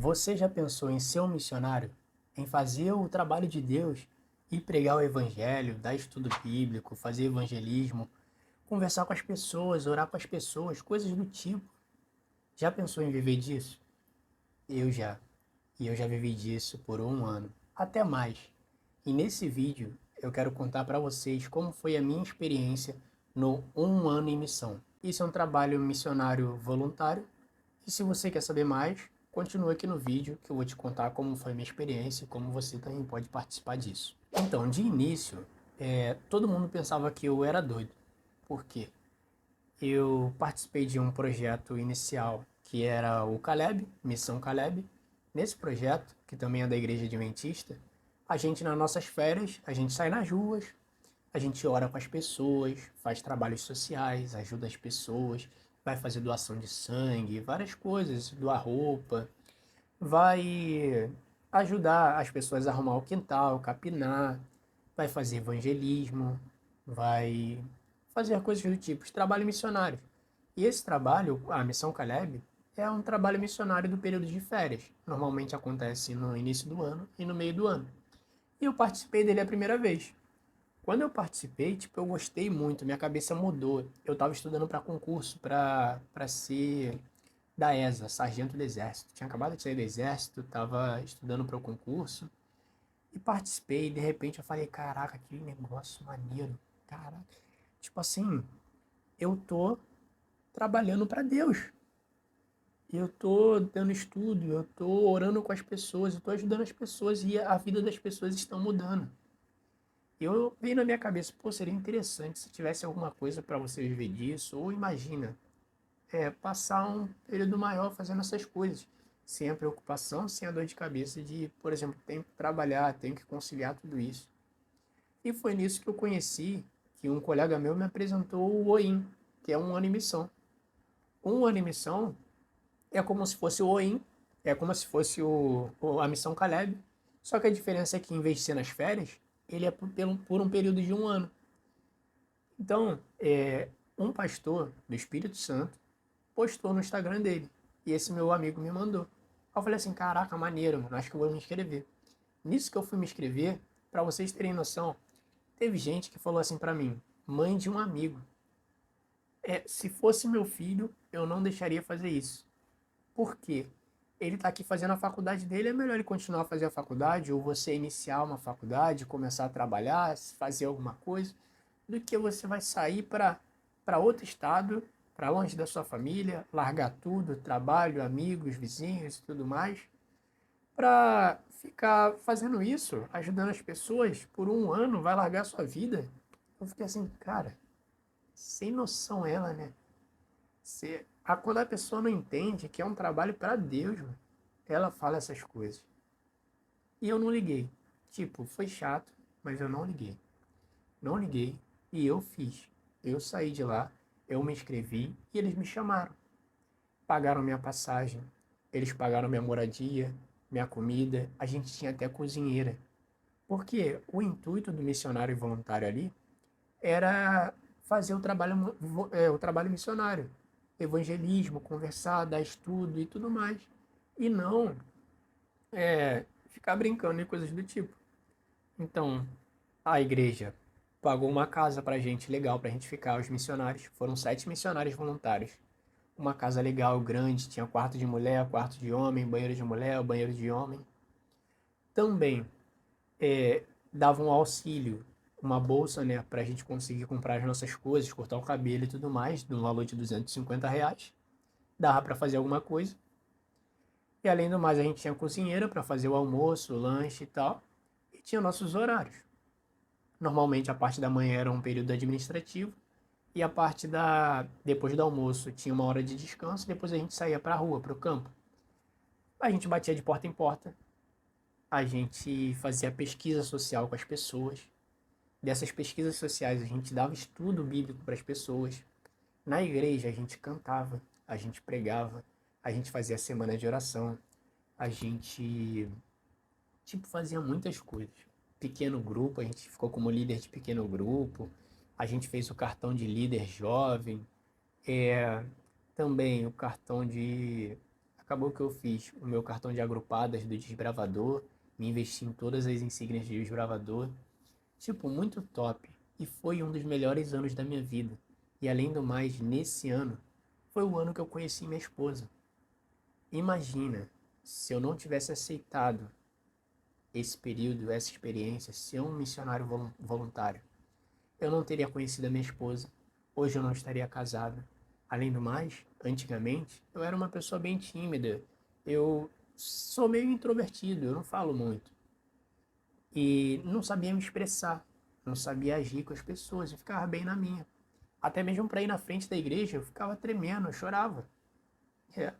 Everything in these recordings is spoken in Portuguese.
Você já pensou em ser um missionário? Em fazer o trabalho de Deus e pregar o evangelho, dar estudo bíblico, fazer evangelismo, conversar com as pessoas, orar com as pessoas, coisas do tipo? Já pensou em viver disso? Eu já. E eu já vivi disso por um ano, até mais. E nesse vídeo eu quero contar para vocês como foi a minha experiência no Um Ano em Missão. Isso é um trabalho missionário voluntário. E se você quer saber mais, continue aqui no vídeo que eu vou te contar como foi a minha experiência e como você também pode participar disso. Então, de início, todo mundo pensava que eu era doido. Por quê? Eu participei de um projeto inicial que era o Caleb, Missão Caleb. Nesse projeto, que também é da Igreja Adventista, a gente nas nossas férias, a gente sai nas ruas, a gente ora com as pessoas, faz trabalhos sociais, ajuda as pessoas, vai fazer doação de sangue, várias coisas, doar roupa, vai ajudar as pessoas a arrumar o quintal, capinar, vai fazer evangelismo, vai fazer coisas do tipo, trabalho missionário. E esse trabalho, a Missão Caleb, é um trabalho missionário do período de férias. Normalmente acontece no início do ano e no meio do ano. E eu participei dele a primeira vez. Quando eu participei, tipo, eu gostei muito, minha cabeça mudou. Eu estava estudando para concurso, para ser da ESA, sargento do exército. Tinha acabado de sair do exército, estava estudando para o concurso e participei. De repente eu falei, caraca, que negócio maneiro. Caraca, tipo assim, eu tô trabalhando para Deus. Eu tô dando estudo, eu tô orando com as pessoas, eu tô ajudando as pessoas e a vida das pessoas estão mudando. Eu veio na minha cabeça, pô, seria interessante se tivesse alguma coisa para você viver disso, ou imagina, passar um período maior fazendo essas coisas, sem a preocupação, sem a dor de cabeça de, por exemplo, tenho que trabalhar, tenho que conciliar tudo isso. E foi nisso que eu conheci, que um colega meu me apresentou o OIM, que é um ano em missão. Um ano em missão é como se fosse o OIM, é como se fosse a missão Caleb, só que a diferença é que em vez de ser nas férias, ele é por um período de um ano. Então, um pastor do Espírito Santo postou no Instagram dele. E esse meu amigo me mandou. Aí eu falei assim, caraca, maneiro, mano, acho que eu vou me inscrever. Nisso que eu fui me inscrever, para vocês terem noção, teve gente que falou assim para mim, mãe de um amigo, se fosse meu filho, eu não deixaria fazer isso. Por quê? Ele tá aqui fazendo a faculdade dele, é melhor ele continuar a fazer a faculdade, ou você iniciar uma faculdade, começar a trabalhar, fazer alguma coisa, do que você vai sair para outro estado, para longe da sua família, largar tudo, trabalho, amigos, vizinhos e tudo mais, para ficar fazendo isso, ajudando as pessoas por um ano, vai largar a sua vida. Eu fiquei assim, cara, sem noção ela, né? Quando a pessoa não entende que é um trabalho para Deus, mano, ela fala essas coisas. E eu não liguei. Tipo, foi chato, mas eu não liguei. Não liguei e eu fiz. Eu saí de lá, eu me inscrevi e eles me chamaram. Pagaram minha passagem, eles pagaram minha moradia, minha comida, a gente tinha até cozinheira. Porque o intuito do missionário voluntário ali era fazer o trabalho missionário, evangelismo, conversar, dar estudo e tudo mais. E não ficar brincando e coisas do tipo. Então, a igreja pagou uma casa pra gente legal pra gente ficar, os missionários. Foram 7 missionários voluntários. Uma casa legal, grande, tinha quarto de mulher, quarto de homem, banheiro de mulher, banheiro de homem. Também dava um auxílio, uma bolsa, né, pra gente conseguir comprar as nossas coisas, cortar o cabelo e tudo mais, no valor de R$ 250. Dava pra fazer alguma coisa. E além do mais, a gente tinha cozinheira pra fazer o almoço, o lanche e tal. E tinha nossos horários. Normalmente a parte da manhã era um período administrativo e a parte depois do almoço tinha uma hora de descanso, depois a gente saía para a rua, para o campo. A gente batia de porta em porta, a gente fazia pesquisa social com as pessoas. Dessas pesquisas sociais a gente dava estudo bíblico para as pessoas. Na igreja a gente cantava, a gente pregava, a gente fazia semana de oração, a gente tipo fazia muitas coisas. Pequeno grupo, a gente ficou como líder de pequeno grupo, a gente fez o cartão de líder jovem, também o cartão de acabou que eu fiz o meu cartão de agrupadas do desbravador, me investi em todas as insígnias de desbravador. Tipo, muito top. E foi um dos melhores anos da minha vida. E além do mais, nesse ano, foi o ano que eu conheci minha esposa. Imagina se eu não tivesse aceitado esse período, essa experiência, ser um missionário voluntário. Eu não teria conhecido a minha esposa. Hoje eu não estaria casado. Além do mais, antigamente, eu era uma pessoa bem tímida. Eu sou meio introvertido, eu não falo muito. E não sabia me expressar, não sabia agir com as pessoas, eu ficava bem na minha. Até mesmo para ir na frente da igreja, eu ficava tremendo, eu chorava. É.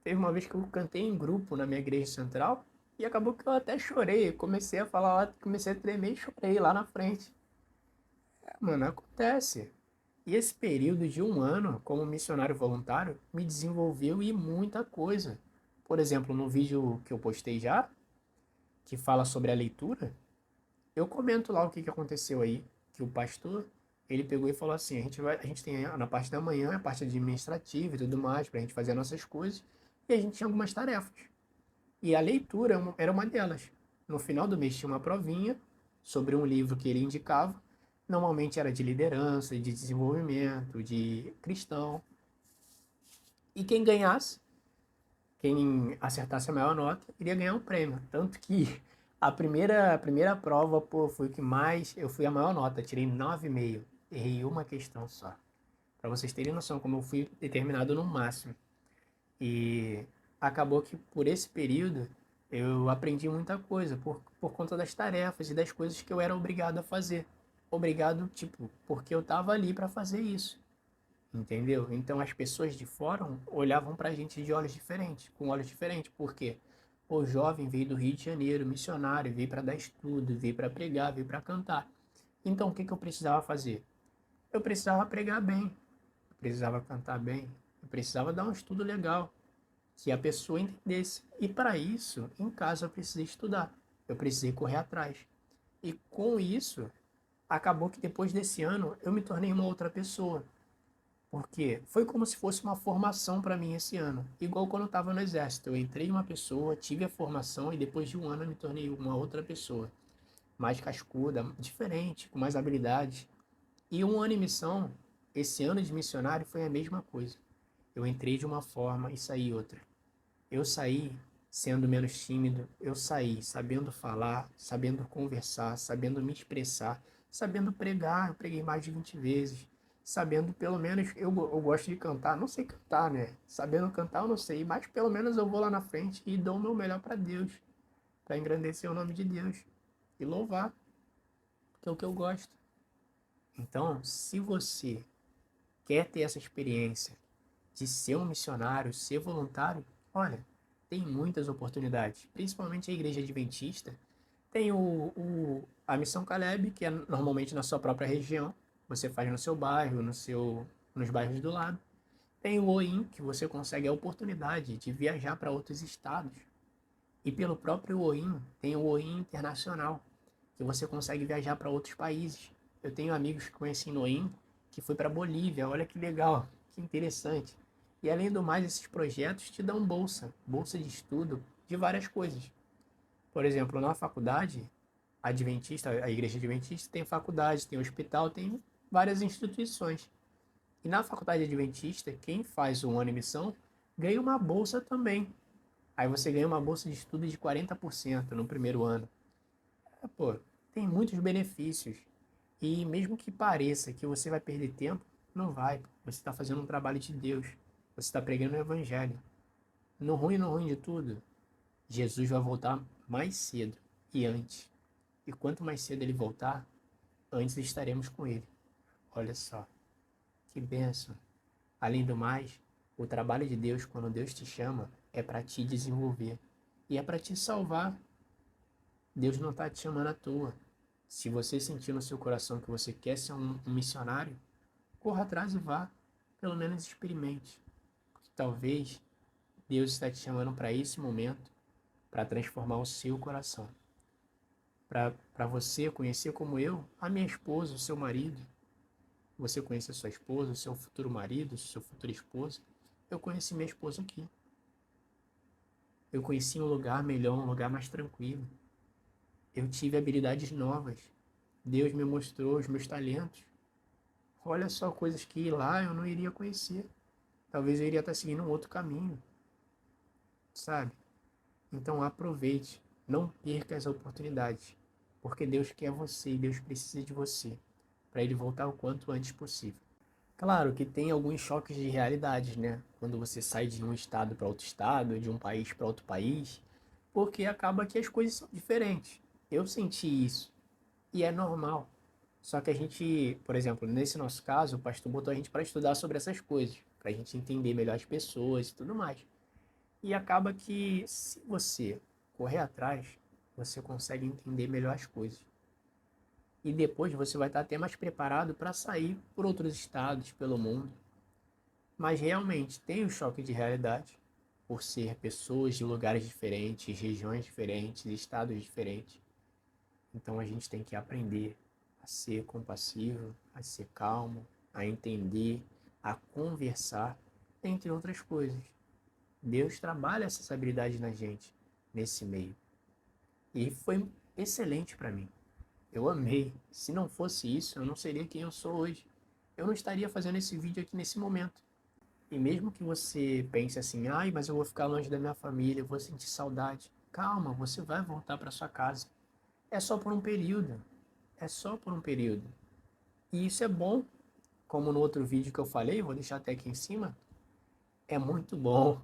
Teve uma vez que eu cantei em grupo na minha igreja central e acabou que eu até chorei. Eu comecei a falar lá, comecei a tremer e chorei lá na frente. É, mano, acontece. E esse período de um ano como missionário voluntário me desenvolveu e muita coisa. Por exemplo, no vídeo que eu postei já, que fala sobre a leitura, eu comento lá o que aconteceu aí, que o pastor, ele pegou e falou assim, a gente tem na parte da manhã a parte administrativa e tudo mais, pra gente fazer as nossas coisas, e a gente tinha algumas tarefas. E a leitura era uma delas. No final do mês tinha uma provinha sobre um livro que ele indicava, normalmente era de liderança, de desenvolvimento, de cristão. E quem ganhasse, quem acertasse a maior nota, iria ganhar um prêmio. Tanto que a primeira prova, pô, foi o que mais. Eu fui a maior nota, tirei 9,5. Errei uma questão só. Para vocês terem noção como eu fui determinado no máximo. E acabou que por esse período eu aprendi muita coisa por conta das tarefas e das coisas que eu era obrigado a fazer. Obrigado, tipo, porque eu tava ali para fazer isso. Entendeu? Então as pessoas de fora olhavam pra gente de olhos diferentes, com olhos diferentes. Por quê? O jovem veio do Rio de Janeiro, missionário, veio para dar estudo, veio para pregar, veio para cantar. Então o que eu precisava fazer? Eu precisava pregar bem, eu precisava cantar bem, eu precisava dar um estudo legal, que a pessoa entendesse. E para isso, em casa eu precisei estudar, eu precisei correr atrás. E com isso, acabou que depois desse ano eu me tornei uma outra pessoa. Porque foi como se fosse uma formação para mim esse ano. Igual quando eu estava no exército. Eu entrei uma pessoa, tive a formação e depois de um ano eu me tornei uma outra pessoa. Mais cascuda, diferente, com mais habilidades. E um ano em missão, esse ano de missionário foi a mesma coisa. Eu entrei de uma forma e saí outra. Eu saí sendo menos tímido, eu saí sabendo falar, sabendo conversar, sabendo me expressar, sabendo pregar. Eu preguei mais de 20 vezes, sabendo pelo menos, eu gosto de cantar, não sei cantar, né? Sabendo cantar eu não sei, mas pelo menos eu vou lá na frente e dou o meu melhor para Deus, para engrandecer o nome de Deus e louvar, que é o que eu gosto. Então, se você quer ter essa experiência de ser um missionário, ser voluntário, olha, tem muitas oportunidades, principalmente a igreja adventista. Tem a Missão Caleb, que é normalmente na sua própria região, você faz no seu bairro, nos bairros do lado. Tem o OIM, que você consegue a oportunidade de viajar para outros estados. E pelo próprio OIM, tem o OIM Internacional, que você consegue viajar para outros países. Eu tenho amigos que conheci no OIM, que foi para Bolívia, olha que legal, que interessante. E além do mais, esses projetos te dão bolsa de estudo de várias coisas. Por exemplo, na faculdade adventista, a igreja adventista tem faculdade, tem hospital, tem várias instituições. E na faculdade adventista, quem faz um ano em missão ganha uma bolsa também. Aí você ganha uma bolsa de estudo de 40% no primeiro ano. Pô, tem muitos benefícios. E mesmo que pareça que você vai perder tempo, não vai. Você está fazendo um trabalho de Deus. Você está pregando o evangelho. No ruim de tudo, Jesus vai voltar mais cedo e antes. E quanto mais cedo ele voltar, antes estaremos com ele. Olha só, que bênção. Além do mais, o trabalho de Deus, quando Deus te chama, é para te desenvolver. E é para te salvar. Deus não está te chamando à toa. Se você sentir no seu coração que você quer ser um missionário, corra atrás e vá. Pelo menos experimente. Porque talvez Deus está te chamando para esse momento, para transformar o seu coração. Para você conhecer como eu, a minha esposa, o seu marido. Você conhecer a sua esposa, o seu futuro marido, o seu futuro esposo. Eu conheci minha esposa aqui. Eu conheci um lugar melhor, um lugar mais tranquilo. Eu tive habilidades novas. Deus me mostrou os meus talentos. Olha só coisas que lá eu não iria conhecer. Talvez eu iria estar seguindo um outro caminho, sabe? Então aproveite, não perca as oportunidades, porque Deus quer você e Deus precisa de você para Ele voltar o quanto antes possível. Claro que tem alguns choques de realidades, né? Quando você sai de um estado para outro estado, de um país para outro país, porque acaba que as coisas são diferentes. Eu senti isso e é normal. Só que a gente, por exemplo, nesse nosso caso, o pastor botou a gente para estudar sobre essas coisas, para a gente entender melhor as pessoas e tudo mais. E acaba que se você correr atrás, você consegue entender melhor as coisas. E depois você vai estar até mais preparado para sair por outros estados, pelo mundo. Mas realmente tem um choque de realidade, por ser pessoas de lugares diferentes, regiões diferentes, estados diferentes. Então a gente tem que aprender a ser compassivo, a ser calmo, a entender, a conversar, entre outras coisas. Deus trabalha essas habilidades na gente, nesse meio. E foi excelente para mim. Eu amei. Se não fosse isso, eu não seria quem eu sou hoje. Eu não estaria fazendo esse vídeo aqui nesse momento. E mesmo que você pense assim, ai, mas eu vou ficar longe da minha família, eu vou sentir saudade. Calma, você vai voltar para sua casa. É só por um período. É só por um período. E isso é bom. Como no outro vídeo que eu falei, vou deixar até aqui em cima. É muito bom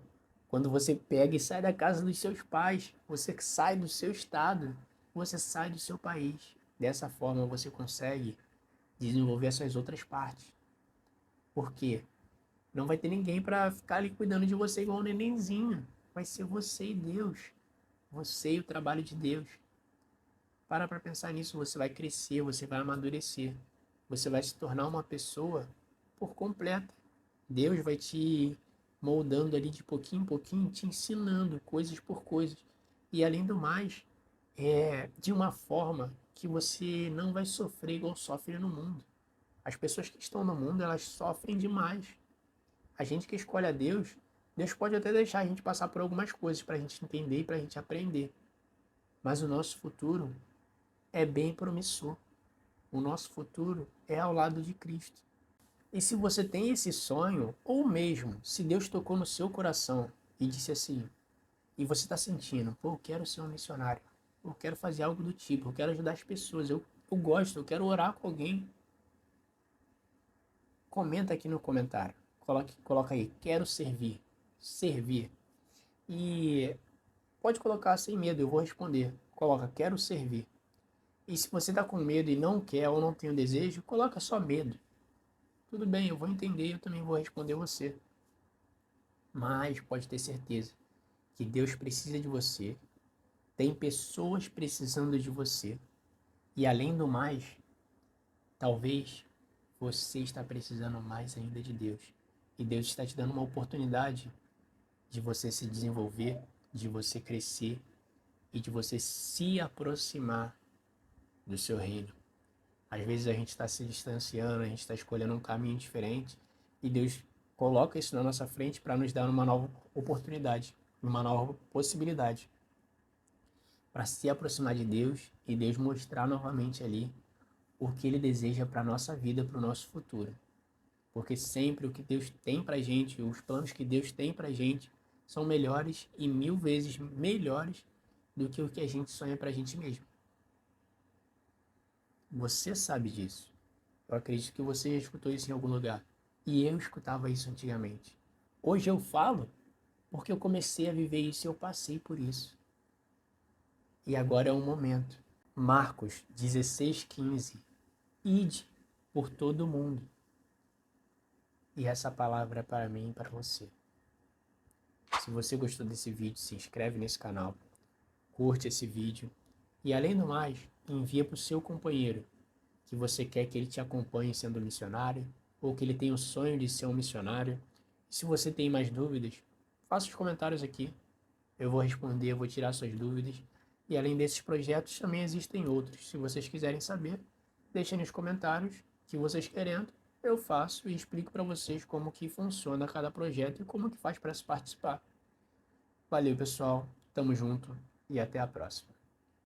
quando você pega e sai da casa dos seus pais, você sai do seu estado, você sai do seu país. Dessa forma você consegue desenvolver essas outras partes. Por quê? Não vai ter ninguém para ficar ali cuidando de você igual um nenenzinho. Vai ser você e Deus. Você e o trabalho de Deus. Para pensar nisso, você vai crescer, você vai amadurecer. Você vai se tornar uma pessoa por completa. Deus vai te moldando ali de pouquinho em pouquinho, te ensinando coisas por coisas. E além do mais, de uma forma que você não vai sofrer igual sofre no mundo. As pessoas que estão no mundo, elas sofrem demais. A gente que escolhe a Deus, Deus pode até deixar a gente passar por algumas coisas para a gente entender e para a gente aprender. Mas o nosso futuro é bem promissor. O nosso futuro é ao lado de Cristo. E se você tem esse sonho, ou mesmo se Deus tocou no seu coração e disse assim, e você está sentindo, pô, eu quero ser um missionário, eu quero fazer algo do tipo, eu quero ajudar as pessoas, eu gosto, eu quero orar com alguém, comenta aqui no comentário, coloca aí, quero servir, servir. E pode colocar sem medo, eu vou responder. Coloca, quero servir. E se você está com medo e não quer ou não tem o desejo, coloca só medo. Tudo bem, eu vou entender, eu também vou responder você. Mas pode ter certeza que Deus precisa de você, tem pessoas precisando de você. E além do mais, talvez você está precisando mais ainda de Deus. E Deus está te dando uma oportunidade de você se desenvolver, de você crescer e de você se aproximar do seu reino. Às vezes a gente está se distanciando, a gente está escolhendo um caminho diferente e Deus coloca isso na nossa frente para nos dar uma nova oportunidade, uma nova possibilidade para se aproximar de Deus e Deus mostrar novamente ali o que Ele deseja para a nossa vida, para o nosso futuro. Porque sempre o que Deus tem para a gente, os planos que Deus tem para a gente, são melhores e 1000 vezes melhores do que o que a gente sonha para a gente mesmo. Você sabe disso. Eu acredito que você já escutou isso em algum lugar. E eu escutava isso antigamente. Hoje eu falo porque eu comecei a viver isso e eu passei por isso. E agora é o momento. Marcos 16:15. Ide por todo o mundo. E essa palavra é para mim e para você. Se você gostou desse vídeo, se inscreve nesse canal, curte esse vídeo e, além do mais, envia para o seu companheiro que você quer que ele te acompanhe sendo missionário ou que ele tenha o sonho de ser um missionário. E se você tem mais dúvidas, faça os comentários aqui. Eu vou responder, eu vou tirar suas dúvidas. E além desses projetos, também existem outros. Se vocês quiserem saber, deixem nos comentários que vocês querendo. Eu faço e explico para vocês como que funciona cada projeto e como que faz para se participar. Valeu, pessoal. Tamo junto e até a próxima.